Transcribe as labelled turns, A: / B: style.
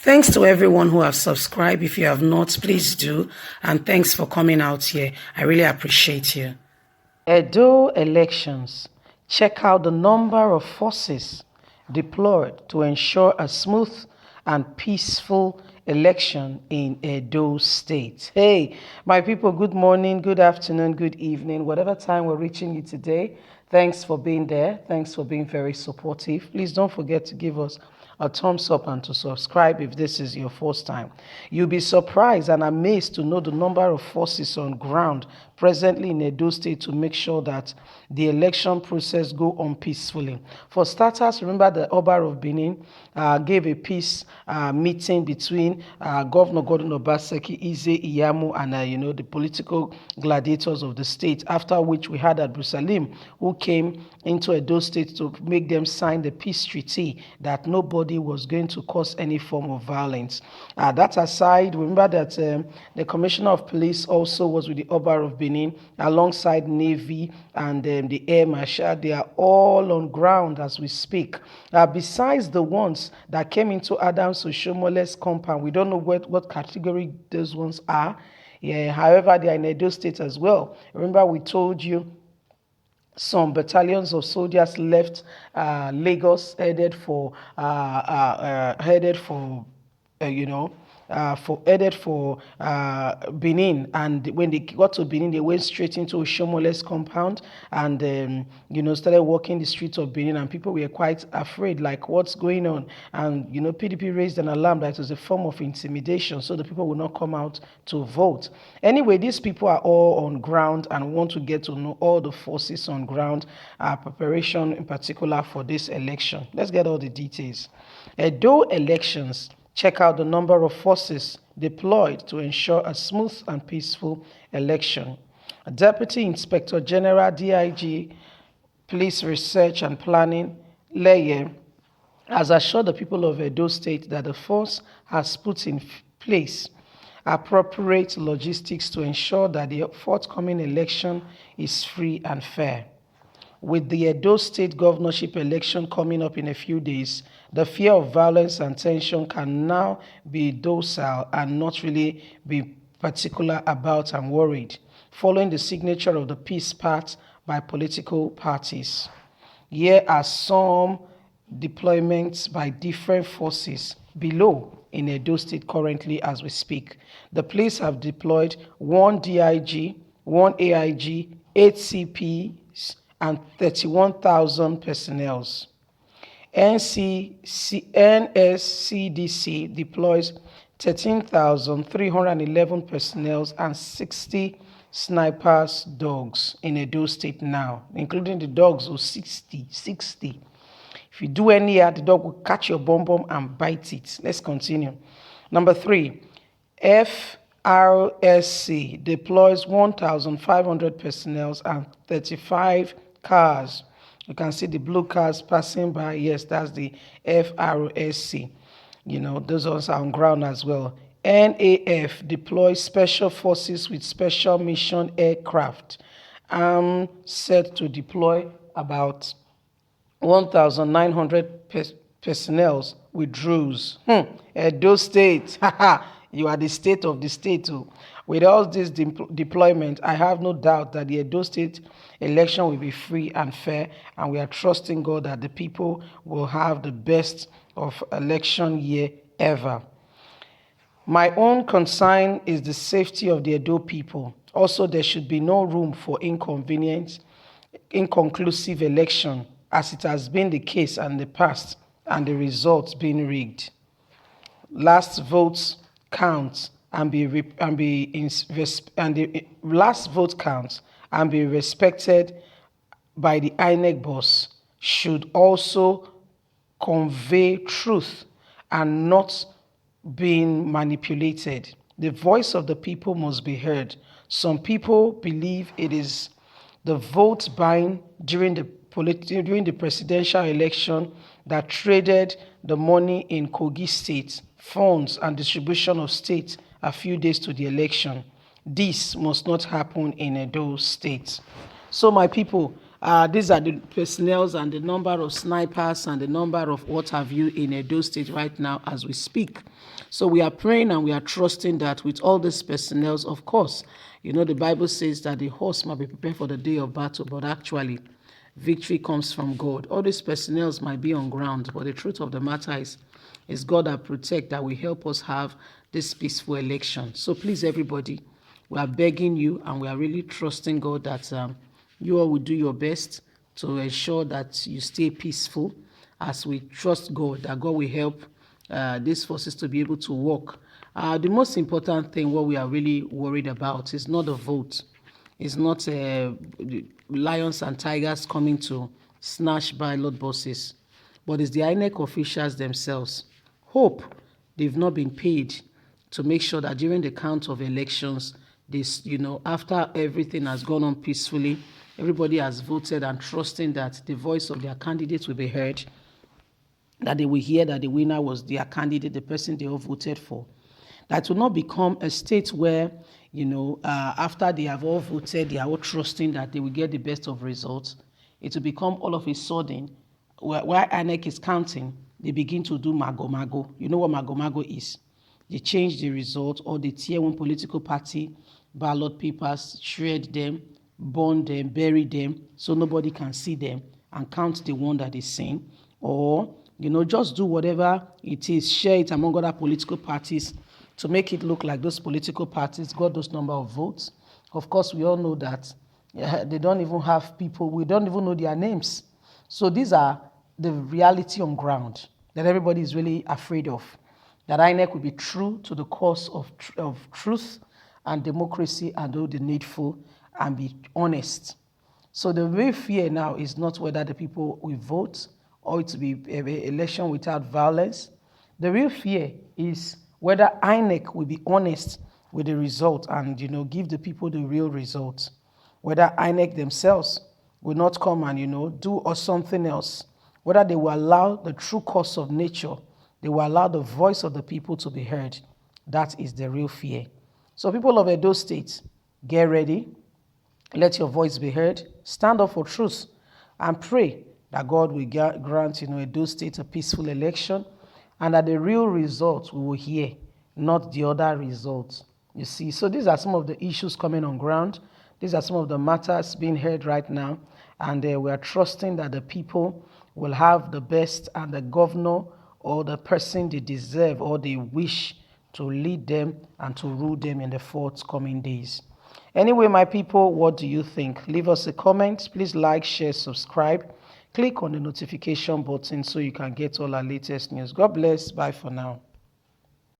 A: Thanks to everyone who have subscribed. If you have not, please do. And thanks for coming out here. I really appreciate you. Edo elections. Check out the number of forces deployed to ensure a smooth and peaceful election in Edo State. Hey, my people, good morning, good afternoon, good evening, whatever time we're reaching you today. Thanks for being there. Thanks for being very supportive. Please don't forget to give us a thumbs up and to subscribe if this is your first time. You'll be surprised and amazed to know the number of forces on ground presently in Edo State to make sure that the election process go on peacefully. For starters, remember the Oba of Benin gave a peace meeting between Governor Gordon Obaseki, Ize Iyamu, and the political gladiators of the state. After which we had Abdul Salim, who came into Edo State to make them sign the peace treaty that nobody was going to cause any form of violence. That aside, remember that the Commissioner of Police also was with the Oba of Benin alongside Navy and the Air Marshal. They are all on ground as we speak. Besides the ones that came into Adams Oshomole's compound, we don't know what category those ones are. Yeah, however, they are in Edo State as well. Remember, we told you some battalions of soldiers left Lagos, headed for Benin, and when they got to Benin, they went straight into Oshomole's compound and started walking the streets of Benin, and people were quite afraid, like what's going on, and PDP raised an alarm that it was a form of intimidation, so the people will not come out to vote. Anyway, these people are all on ground and want to get to know all the forces on ground, preparation in particular for this election. Let's get all the details. Edo elections. Check out the number of forces deployed to ensure a smooth and peaceful election. Deputy Inspector General DIG, Police Research and Planning, Leye, has assured the people of Edo State that the force has put in place appropriate logistics to ensure that the forthcoming election is free and fair. With the Edo State governorship election coming up in a few days, the fear of violence and tension can now be docile and not really be particular about and worried, following the signature of the peace pact by political parties. Here are some deployments by different forces below in Edo State currently as we speak. The police have deployed 1 DIG, 1 AIG, 8 CPs, and 31,000 personnel. NSCDC deploys 13,311 personnel and 60 snipers dogs in Edo State now, including the dogs of 60. If you do any, the dog will catch your bum and bite it. Let's continue. Number 3, FRSC deploys 1,500 personnel and 35 cars. You can see the blue cars passing by. Yes, that's the FRSC. Those ones are on ground as well. NAF deploys special forces with special mission aircraft. Set to deploy about 1,900 personnel with drones. Edo State, you are the state of the state too. With all this deployment, I have no doubt that the Edo State election will be free and fair, and we are trusting God that the people will have the best of election year ever. My own concern is the safety of the Edo people. Also, there should be no room for inconclusive election, as it has been the case in the past, and the results being rigged. Last votes count and be respected by the INEC boss should also convey truth and not being manipulated. The voice of the people must be heard. Some people believe it is the vote buying during the presidential election that traded the money in Kogi State, funds and distribution of state a few days to the election. This must not happen in Edo State. So my people, These are the personnel and the number of snipers and the number of what have you in Edo State right now as we speak. So we are praying and we are trusting that with all these personnel, of course, the Bible says that the horse might be prepared for the day of battle, but actually, victory comes from God. All these personnel might be on ground, but the truth of the matter is God that protect, that will help us have this peaceful election. So please, everybody, we are begging you and we are really trusting God that you all will do your best to ensure that you stay peaceful, as we trust God that God will help these forces to be able to work. The most important thing, what we are really worried about, is not the vote. It's not lions and tigers coming to snatch ballot boxes, but it's the INEC officials themselves. Hope they've not been paid to make sure that during the count of elections, this, after everything has gone on peacefully, everybody has voted and trusting that the voice of their candidates will be heard, that they will hear that the winner was their candidate, the person they all voted for. That will not become a state where, after they have all voted, they are all trusting that they will get the best of results. It will become all of a sudden, while INEC is counting, they begin to do mago-mago. You know what mago-mago is? They change the result, or they tear one political party ballot papers, shred them, burn them, bury them, so nobody can see them and count the one that is seen. Or, just do whatever it is, share it among other political parties to make it look like those political parties got those number of votes. Of course, we all know that they don't even have people, we don't even know their names. So these are the reality on ground that everybody is really afraid of, that INEC will be true to the cause of truth and democracy and do the needful and be honest. So the real fear now is not whether the people will vote or it will be an election without violence. The real fear is whether INEC will be honest with the result and, give the people the real results. Whether INEC themselves will not come and, do or something else. Whether they will allow the true cause of nature, they will allow the voice of the people to be heard. That is the real fear. So people of Edo State, get ready. Let your voice be heard. Stand up for truth and pray that God will grant, Edo State a peaceful election, and that the real results we will hear, not the other results. You see, so these are some of the issues coming on ground. These are some of the matters being heard right now, and we are trusting that the people will have the best and the governor or the person they deserve or they wish to lead them and to rule them in the forthcoming days. Anyway, my people, what do you think? Leave us a comment. Please like, share, subscribe. Click on the notification button so you can get all our latest news. God bless. Bye for now.